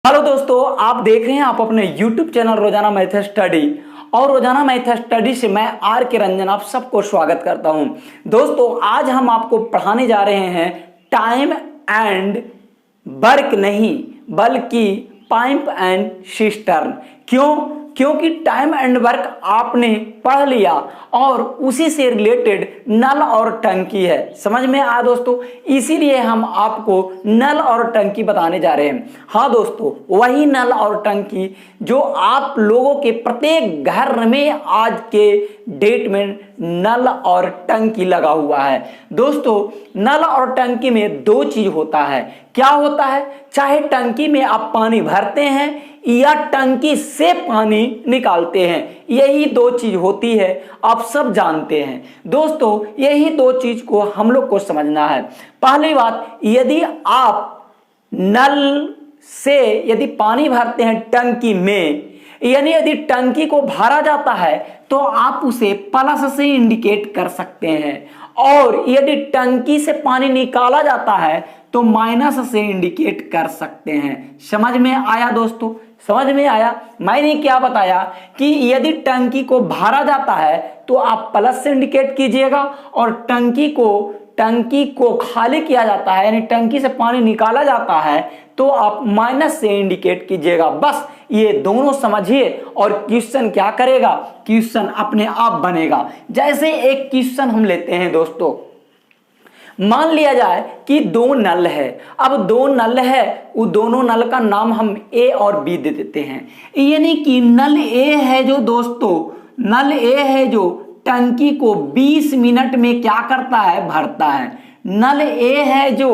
Hello दोस्तों, आप देख रहे हैं आप अपने YouTube चैनल रोजाना मैथ स्टडी। और रोजाना मैथ स्टडी से मैं आर के रंजन आप सबको स्वागत करता हूं। दोस्तों, आज हम आपको पढ़ाने जा रहे हैं टाइम एंड वर्क नहीं बल्कि पाइप एंड सिस्टर्न। क्योंकि टाइम एंड वर्क आपने पढ़ लिया और उसी से रिलेटेड नल और टंकी है। समझ में आया दोस्तों? इसीलिए हम आपको नल और टंकी बताने जा रहे हैं। हाँ दोस्तों, वही नल और टंकी जो आप लोगों के प्रत्येक घर में आज के डेट में नल और टंकी लगा हुआ है। दोस्तों, नल और टंकी में दो चीज होता है। क्या होता है? चाहे टंकी में आप पानी भरते हैं या टंकी से पानी निकालते हैं, यही दो चीज होती है, आप सब जानते हैं। दोस्तों, यही दो चीज को हम लोग को समझना है। पहली बात, यदि आप नल से यदि पानी भरते हैं टंकी में, यानी यदि टंकी को भरा जाता है तो आप उसे प्लस से इंडिकेट कर सकते हैं, और यदि टंकी से पानी निकाला जाता है तो माइनस से इंडिकेट कर सकते हैं। समझ में आया दोस्तों? समझ में आया? मैंने क्या बताया कि यदि टंकी को भरा जाता है तो आप प्लस से इंडिकेट कीजिएगा, और टंकी को खाली किया जाता है यानी टंकी से पानी निकाला जाता है तो आप माइनस से इंडिकेट कीजिएगा। बस ये दोनों समझिए और क्वेश्चन क्या करेगा, क्वेश्चन अपने आप बनेगा। जैसे एक क्वेश्चन हम लेते हैं दोस्तों, मान लिया जाए कि दो नल है। अब दो नल है, वो दोनों नल का नाम हम ए और बी दे देते हैं। यानी कि नल ए है जो दोस्तों, नल ए है जो टंकी को 20 मिनट में क्या करता है, भरता है। नल ए है जो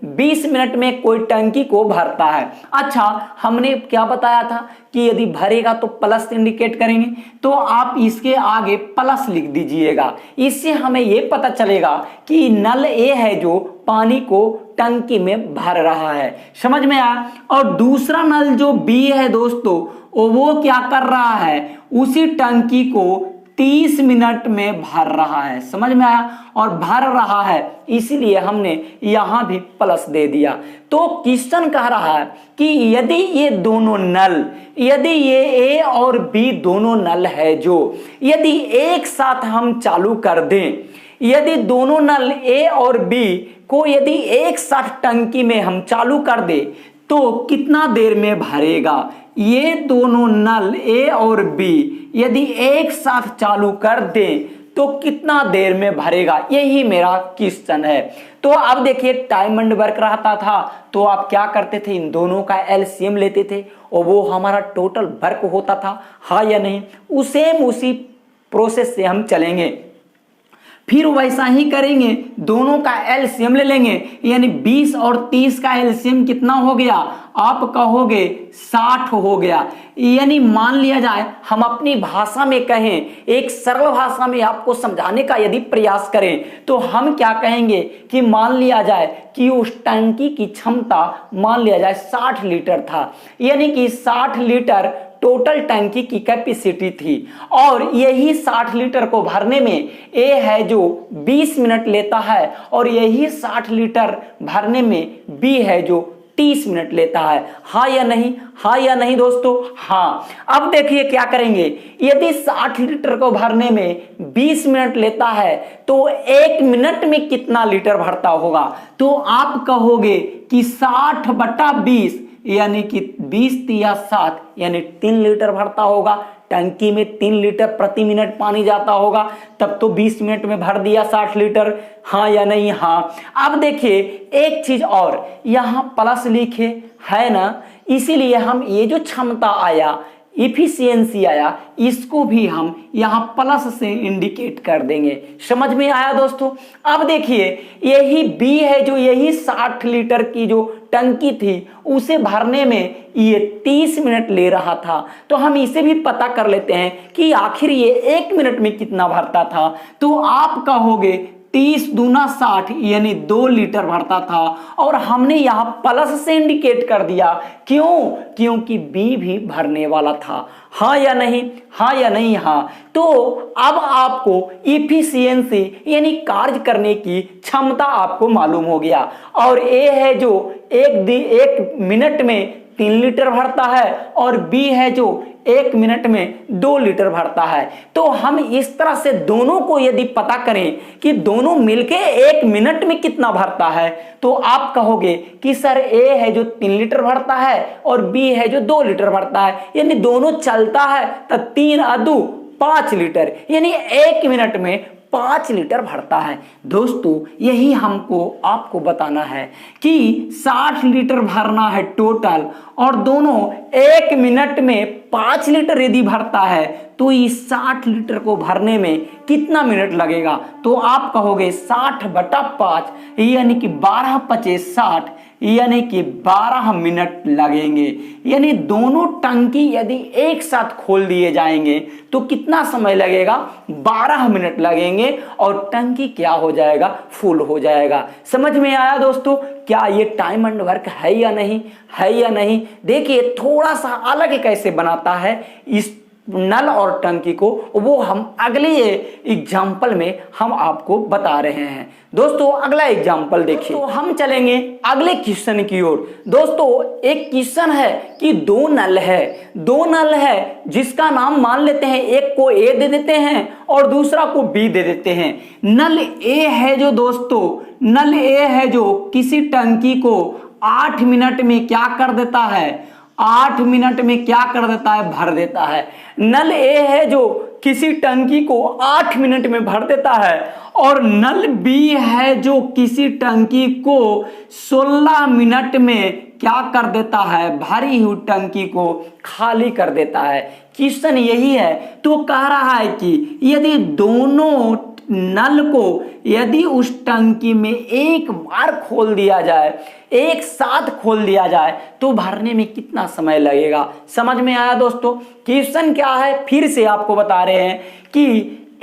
20 मिनट में कोई टंकी को भरता है। अच्छा, हमने क्या बताया था कि यदि भरेगा तो प्लस इंडिकेट करेंगे, तो आप इसके आगे प्लस लिख दीजिएगा। इससे हमें ये पता चलेगा कि नल ए है जो पानी को टंकी में भर रहा है। समझ में आया? और दूसरा नल जो बी है दोस्तों, वो क्या कर रहा है, उसी टंकी को 30 मिनट में भर रहा है। समझ में आया? और भर रहा है इसलिए हमने यहां भी प्लस दे दिया। तो क्वेश्चन कह रहा है कि यदि ये दोनों नल, यदि ये ए और बी दोनों नल है जो यदि एक साथ हम चालू कर दें, यदि दोनों नल ए और बी को यदि एक साथ टंकी में हम चालू कर दे तो कितना देर में भरेगा। ये दोनों नल ए और बी यदि एक साथ चालू कर दें तो कितना देर में भरेगा, यही मेरा क्वेश्चन है। तो अब देखिए, टाइम एंड वर्क रहता था तो आप क्या करते थे, इन दोनों का एलसीएम लेते थे और वो हमारा टोटल वर्क होता था। हाँ या नहीं? उसी प्रोसेस से हम चलेंगे, फिर वैसा ही करेंगे, दोनों का एलसीएम ले लेंगे। यानी 20 और 30 का एलसीएम कितना हो गया, आप कहोगे 60 हो गया। यानी मान लिया जाए, हम अपनी भाषा में कहें, एक सरल भाषा में आपको समझाने का यदि प्रयास करें तो हम क्या कहेंगे कि मान लिया जाए कि उस टंकी की क्षमता मान लिया जाए 60 लीटर था। यानी कि 60 लीटर टोटल टंकी की कैपेसिटी थी, और यही 60 लीटर को भरने में ए है जो 20 मिनट लेता है, और यही 60 लीटर भरने में बी है जो 30 मिनट लेता है। हाँ या नहीं? हाँ या नहीं दोस्तों? हाँ। अब देखिए क्या करेंगे, यदि 60 लीटर को भरने में 20 मिनट लेता है तो 1 मिनट में कितना लीटर भरता होगा, तो आप कहोगे कि 60/20 यानी कि 20 या 7 यानी 3 लीटर भरता होगा। टंकी में 3 लीटर प्रति मिनट पानी जाता होगा, तब तो 20 मिनट में भर दिया 60 लीटर। हाँ या नहीं? हाँ। अब देखिए एक चीज और, यहां प्लस लिखे है ना, इसीलिए हम ये जो क्षमता आया, इफिशियंसी आया, इसको भी हम यहां प्लस से इंडिकेट कर देंगे। समझ में आया दोस्तों? अब देखिए, यही बी है जो यही 60 लीटर की जो टंकी थी उसे भरने में ये 30 मिनट ले रहा था, तो हम इसे भी पता कर लेते हैं कि आखिर ये 1 मिनट में कितना भरता था। तो आप कहोगे 30 दूना 60 यानी 2 लीटर भरता था, और हमने यहां प्लस से इंडिकेट कर दिया। क्यों? क्योंकि बी भी भरने वाला था। हाँ या नहीं? हाँ या नहीं? हाँ। तो अब आपको इफिशियंसी यानी कार्य करने की क्षमता आपको मालूम हो गया, और ए है जो एक मिनट में 3 लीटर भरता है और बी है जो 1 मिनट में 2 लीटर भरता है। तो हम इस तरह से दोनों को यदि पता करें कि दोनों मिलके 1 मिनट में कितना भरता है, तो आप कहोगे कि सर ए है जो 3 लीटर भरता है और बी है जो 2 लीटर भरता है, यानी दोनों चलता है तो 3 अदू 5 लीटर, यानी 1 मिनट में 5 लीटर भरता है। दोस्तों यही हमको आपको बताना है कि 60 लीटर भरना है टोटल और दोनों 1 मिनट में 5 लीटर यदि भरता है तो इस 60 लीटर को भरने में कितना मिनट लगेगा। तो आप कहोगे 60/5 यानी कि 12×5 = 60 यानी कि 12 मिनट लगेंगे। यानी दोनों टंकी यदि एक साथ खोल दिए जाएंगे तो कितना समय लगेगा, 12 मिनट लगेंगे और टंकी क्या हो जाएगा, फुल हो जाएगा। समझ में आया दोस्तों क्या ये टाइम एंड वर्क है या नहीं, है या नहीं। देखिए थोड़ा सा अलग कैसे बनाता है इस नल और टंकी को, वो हम अगले एग्जाम्पल में हम आपको बता रहे हैं। दोस्तों अगला एग्जाम्पल देखिए, तो हम चलेंगे अगले क्वेश्चन की ओर। दोस्तों एक क्वेश्चन है कि दो नल है जिसका नाम मान लेते हैं, एक को ए दे देते हैं और दूसरा को बी दे देते हैं। नल ए है जो दोस्तों, नल ए है जो किसी टंकी को 8 मिनट में क्या कर देता है, 8 मिनट में क्या कर देता है, भर देता है। नल ए है जो किसी टंकी को 8 मिनट में भर देता है और नल बी है जो किसी टंकी को 16 मिनट में क्या कर देता है, भरी हुई टंकी को खाली कर देता है। क्वेश्चन यही है। तो कह रहा है कि यदि दोनों नल को यदि उस टंकी में एक बार खोल दिया जाए, एक साथ खोल दिया जाए तो भरने में कितना समय लगेगा। समझ में आया दोस्तों। क्वेश्चन क्या है फिर से आपको बता रहे हैं कि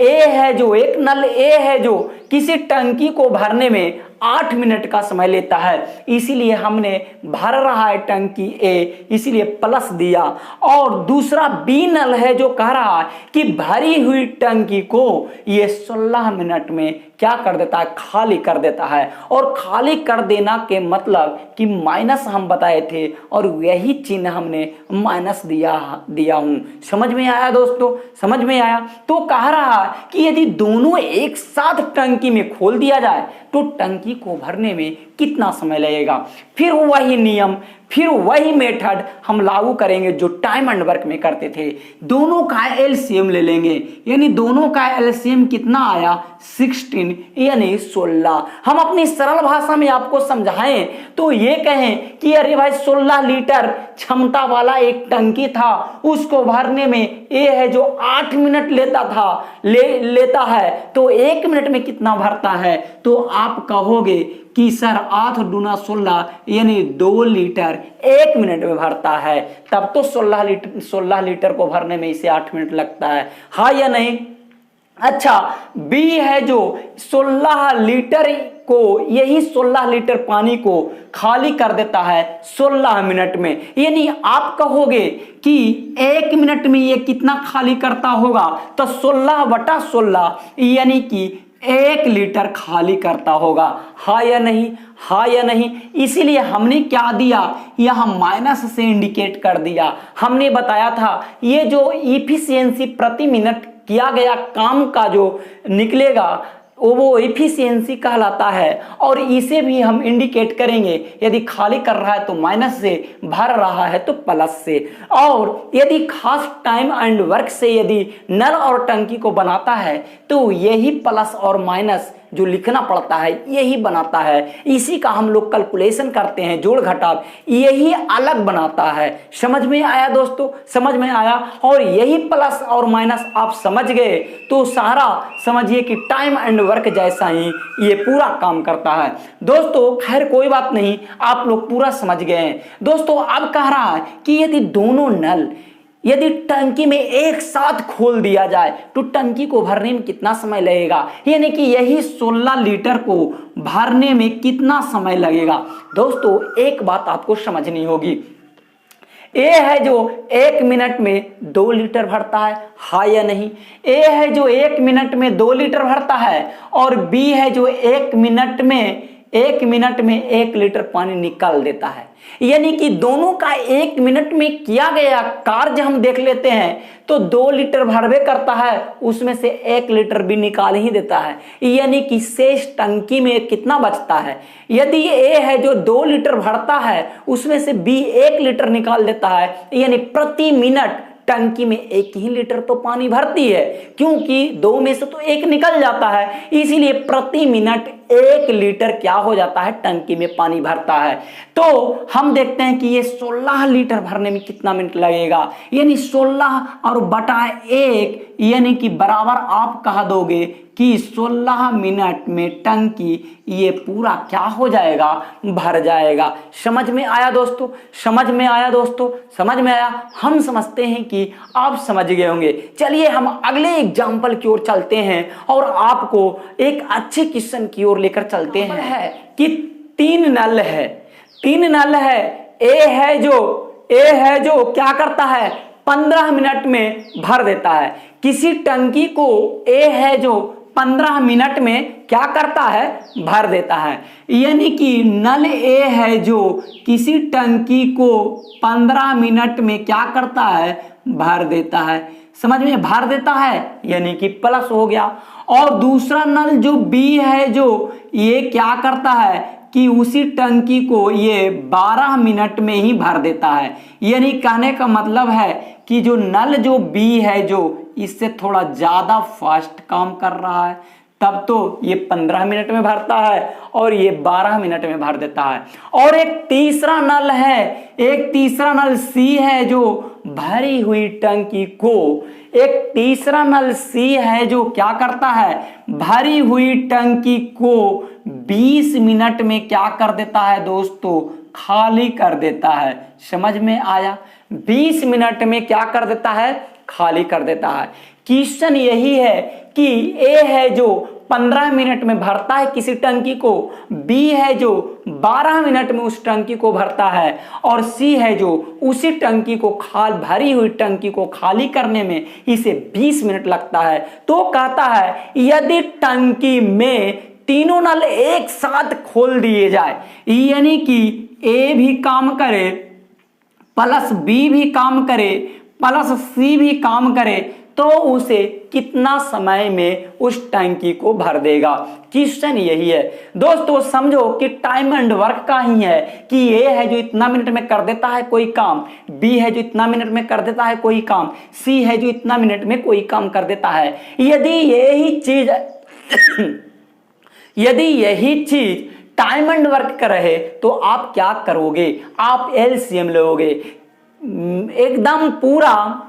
ए है जो, एक नल ए है जो किसी टंकी को भरने में 8 मिनट का समय लेता है, इसीलिए हमने भर रहा है टंकी ए, इसीलिए प्लस दिया। और दूसरा बी नल है जो कह रहा है कि भरी हुई टंकी को ये 16 मिनट में क्या कर देता है, खाली कर देता है। और खाली कर देना के मतलब कि माइनस हम बताए थे और यही चिन्ह हमने माइनस दिया हूं। समझ में आया दोस्तों, समझ में आया। तो कह रहा है कि यदि दोनों एक साथ टंकी में खोल दिया जाए तो टंकी को भरने में कितना समय लगेगा। फिर वही नियम, फिर वही मेथड हम लागू करेंगे जो टाइम एंड वर्क में करते थे। दोनों का एलसीएम ले लेंगे, यानी दोनों का एलसीएम कितना आया, 16 यानी 16। हम अपनी सरल भाषा में आपको समझाएं तो ये कहें कि अरे भाई 16 लीटर क्षमता वाला एक टंकी था, उसको भरने में ये है जो 8 मिनट लेता है तो 1 मिनट में कितना भरता है। तो आप कहोगे कि सर 8 दूना 16 यानी 2 लीटर 1 मिनट में भरता है। तब तो 16 लीटर को भरने में इसे 8 मिनट लगता है, हाँ या नहीं। अच्छा बी है जो 16 लीटर को, यही 16 लीटर पानी को खाली कर देता है 16 मिनट में, यानी आप कहोगे कि 1 मिनट में ये कितना खाली करता होगा, तो 16/16 यानी कि 1 लीटर खाली करता होगा, हाँ या नहीं, हाँ या नहीं। इसीलिए हमने क्या दिया, यहां माइनस से इंडिकेट कर दिया। हमने बताया था ये जो इफिशियंसी प्रति मिनट किया गया काम का जो निकलेगा वो एफिशिएंसी कहलाता है। और इसे भी हम इंडिकेट करेंगे, यदि खाली कर रहा है तो माइनस से, भर रहा है तो प्लस से। और यदि खास टाइम एंड वर्क से यदि नल और टंकी को बनाता है तो यही प्लस और माइनस जो लिखना पड़ता है यही बनाता है। इसी का हम लोग कैलकुलेशन करते हैं, जोड़ घटाव, यही अलग बनाता है। समझ में आया दोस्तों, समझ में आया। और यही प्लस और माइनस आप समझ गए तो सारा समझिए कि टाइम एंड वर्क जैसा ही ये पूरा काम करता है। दोस्तों खैर कोई बात नहीं, आप लोग पूरा समझ गए हैं। दोस्तों अब कह रहा है कि यदि दोनों नल यदि टंकी में एक साथ खोल दिया जाए तो टंकी को भरने में कितना समय लगेगा, यानी कि यही 16 लीटर को भरने में कितना समय लगेगा। दोस्तों एक बात आपको समझनी होगी, ए है जो 1 मिनट में 2 लीटर भरता है, हाँ या नहीं। ए है जो 1 मिनट में 2 लीटर भरता है और बी है जो 1 मिनट में 1 मिनट में 1 लीटर पानी निकाल देता है। यानी कि दोनों का 1 मिनट में किया गया कार्य हम देख लेते हैं तो 2 लीटर भरवे करता है, उसमें से 1 लीटर भी निकाल ही देता है। यानी कि शेष टंकी में कितना बचता है। यदि ए है जो 2 लीटर भरता है उसमें से बी 1 लीटर निकाल देता है, यानी प्रति मिनट टंकी में 1 ही लीटर तो पानी भरती है, क्योंकि 2 में से तो 1 निकल जाता है, इसीलिए प्रति मिनट 1 लीटर क्या हो जाता है, टंकी में पानी भरता है। तो हम देखते हैं कि ये 16 लीटर भरने में कितना मिनट लगेगा, यानी 16 और बटा 1 यानी कि बराबर आप कहा दोगे कि 16 मिनट में टंकी ये पूरा क्या हो जाएगा, भर जाएगा। समझ में आया दोस्तों, समझ में आया दोस्तों, समझ में आया। हम समझते हैं कि आप समझ गए होंगे। चलिए हम अगले एग्जाम्पल की ओर चलते हैं और आपको एक अच्छे क्वेश्चन की ओर लेकर चलते हैं कि 3 नल है, 3 नल है। ए है जो क्या करता है, 15 मिनट में भर देता है। किसी टंकी को ए है जो 15 मिनट में क्या करता है, भर देता है। यानी कि नल ए है जो किसी टंकी को 15 मिनट में क्या करता है, भर देता है। समझ में, भर देता है यानी कि प्लस हो गया। और दूसरा नल जो बी है जो ये क्या करता है कि उसी टंकी को ये 12 मिनट में ही भर देता है। यानी कहने का मतलब है कि जो नल जो बी है जो इससे थोड़ा ज्यादा फास्ट काम कर रहा है, तब तो ये 15 मिनट में भरता है और ये 12 मिनट में भर देता है। और एक तीसरा नल है, एक तीसरा नल सी है जो भरी हुई टंकी को, एक तीसरा नल सी है जो क्या करता है, भरी हुई टंकी को 20 मिनट में क्या कर देता है दोस्तों, खाली कर देता है। समझ में आया, 20 मिनट में क्या कर देता है, खाली कर देता है। क्वेश्चन यही है कि ए है जो 15 मिनट में भरता है किसी टंकी को, बी है जो 12 मिनट में उस टंकी को भरता है, और सी है जो उसी टंकी को भरी हुई टंकी को खाली करने में इसे 20 मिनट लगता है। तो कहता है यदि टंकी में तीनों नल एक साथ खोल दिए जाए, यानी कि ए भी काम करे प्लस बी भी काम करे प्लस सी भी काम करे, तो उसे कितना समय में उस टंकी को भर देगा। क्वेश्चन यही है दोस्तों। समझो कि टाइम एंड वर्क का ही है कि ए है जो इतना मिनट में कर देता है कोई काम, बी है जो इतना मिनट में कर देता है कोई काम, सी है जो इतना मिनट में कोई काम कर देता है। यदि यही चीज टाइम एंड वर्क का रहे तो आप क्या करोगे, आप एलसीएम लोगे एकदम पूरा,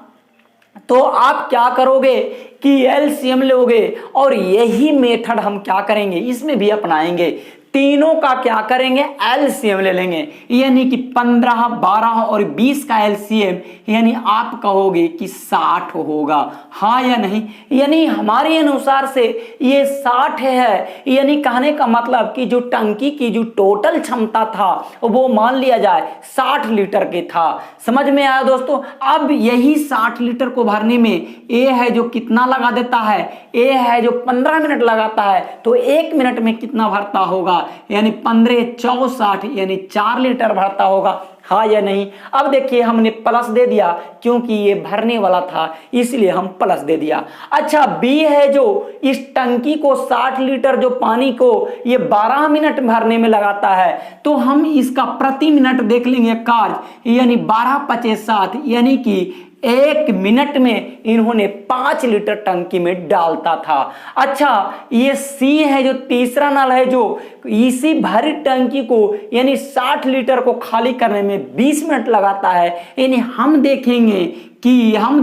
तो आप क्या करोगे कि एलसीएम लोगे। और यही मेथड हम क्या करेंगे, इसमें भी अपनाएंगे। तीनों का क्या करेंगे, एलसीएम ले लेंगे, यानी कि 15, 12 और 20 का एलसीएम, यानी आप कहोगे कि 60 होगा, हाँ या नहीं। यानी हमारे अनुसार से ये 60 है। यानी कहने का मतलब कि जो टंकी की जो टोटल क्षमता था वो मान लिया जाए 60 लीटर के था। समझ में आया दोस्तों। अब यही 60 लीटर को भरने में ए है जो कितना लगा देता है, ए है जो 15 मिनट लगाता है, तो 1 मिनट में कितना भरता होगा, यानी 15 4 60, यानी 4 लीटर भरता होगा, हाँ या नहीं। अब देखिए हमने प्लस दे दिया क्योंकि ये भरने वाला था, इसलिए हम प्लस दे दिया। अच्छा, बी है जो इस टंकी को 60 लीटर जो पानी को ये 12 मिनट भरने में लगाता है, तो हम इसका प्रति मिनट देख लेंगे कार्य, यानी 12 5 7, यानी कि 1 मिनट में इन्होंने 5 लीटर टंकी में डालता था। अच्छा, ये सी है जो तीसरा नल है जो इसी भरी टंकी को यानी 60 लीटर को खाली करने में 20 मिनट लगाता है। यानी हम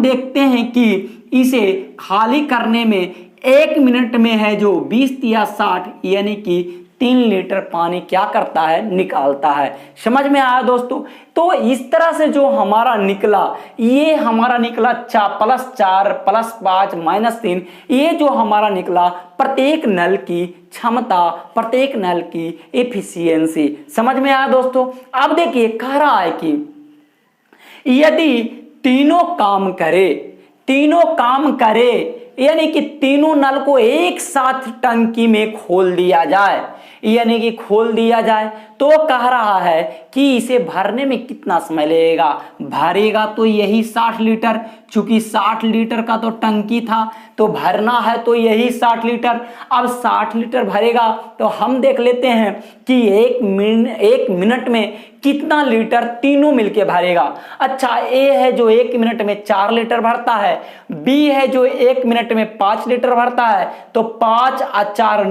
देखते हैं कि इसे खाली करने में 1 मिनट में है जो 20 या 60, यानी कि 3 लीटर पानी क्या करता है, निकालता है। समझ में आया दोस्तों। तो इस तरह से जो हमारा निकला, ये हमारा निकला प्लस 4 प्लस 5 माइनस 3, ये जो हमारा निकला प्रत्येक नल की क्षमता, प्रत्येक नल की एफिशिएंसी। समझ में आया दोस्तों। अब देखिए कह रहा है कि यदि तीनों काम करे यानी कि तीनों नल को एक साथ टंकी में खोल दिया जाए, यानी कि खोल दिया जाए, तो कह रहा है कि इसे भरने में कितना समय लगेगा। भरेगा तो यही 60 लीटर, चूंकि 60 लीटर का तो टंकी था, तो भरना है तो यही 60 लीटर। अब 60 लीटर भरेगा तो हम देख लेते हैं कि एक मिनट में कितना लीटर तीनों मिलके भरेगा। अच्छा, ए है जो 1 मिनट में 4 लीटर भरता है, बी है जो 1 मिनट में 5 लीटर भरता है, तो 5 और 4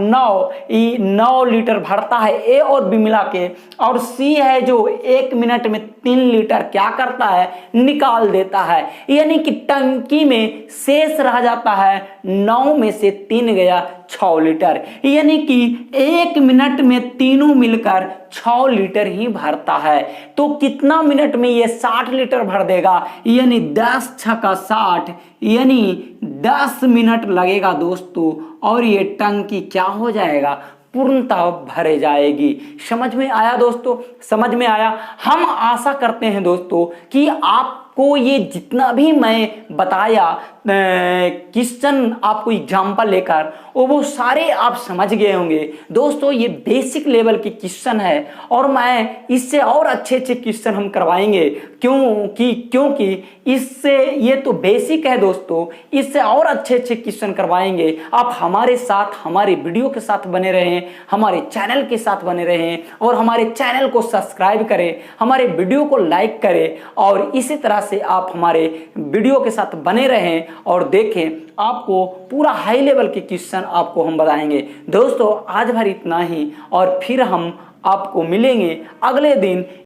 9 लीटर भरता है ए और बी मिला के। और सी है जो 1 मिनट में 3 लीटर क्या करता है, निकाल देता है। यानी कि टंकी में शेष रह जाता है 9 में से 3 गया 6 लीटर, यानी कि 1 मिनट में तीनों मिलकर 6 लीटर ही भरता है। तो कितना मिनट में ये 60 लीटर भर देगा, यानी 10 छक्का 60, यानी 10 मिनट लगेगा दोस्तों, और ये टंकी क्या हो जाएगा, पूर्णतः भरे जाएगी। समझ में आया दोस्तों, समझ में आया। हम आशा करते हैं दोस्तों कि आपको ये जितना भी मैं बताया क्वेश्चन आपको एग्जाम्पल लेकर, वो सारे आप समझ गए होंगे दोस्तों। ये बेसिक लेवल के क्वेश्चन है, और मैं इससे और अच्छे अच्छे क्वेश्चन हम करवाएंगे, क्योंकि इससे ये तो बेसिक है दोस्तों, इससे और अच्छे अच्छे क्वेश्चन करवाएंगे। आप हमारे साथ, हमारे वीडियो के साथ बने रहें, हमारे चैनल के साथ बने रहें, और हमारे चैनल को सब्सक्राइब करें, हमारे वीडियो को लाइक करें, और इसी तरह से आप हमारे वीडियो के साथ बने रहें और देखें। आपको पूरा हाई लेवल के क्वेश्चन आपको हम बताएंगे दोस्तों। आज भर इतना ही, और फिर हम आपको मिलेंगे अगले दिन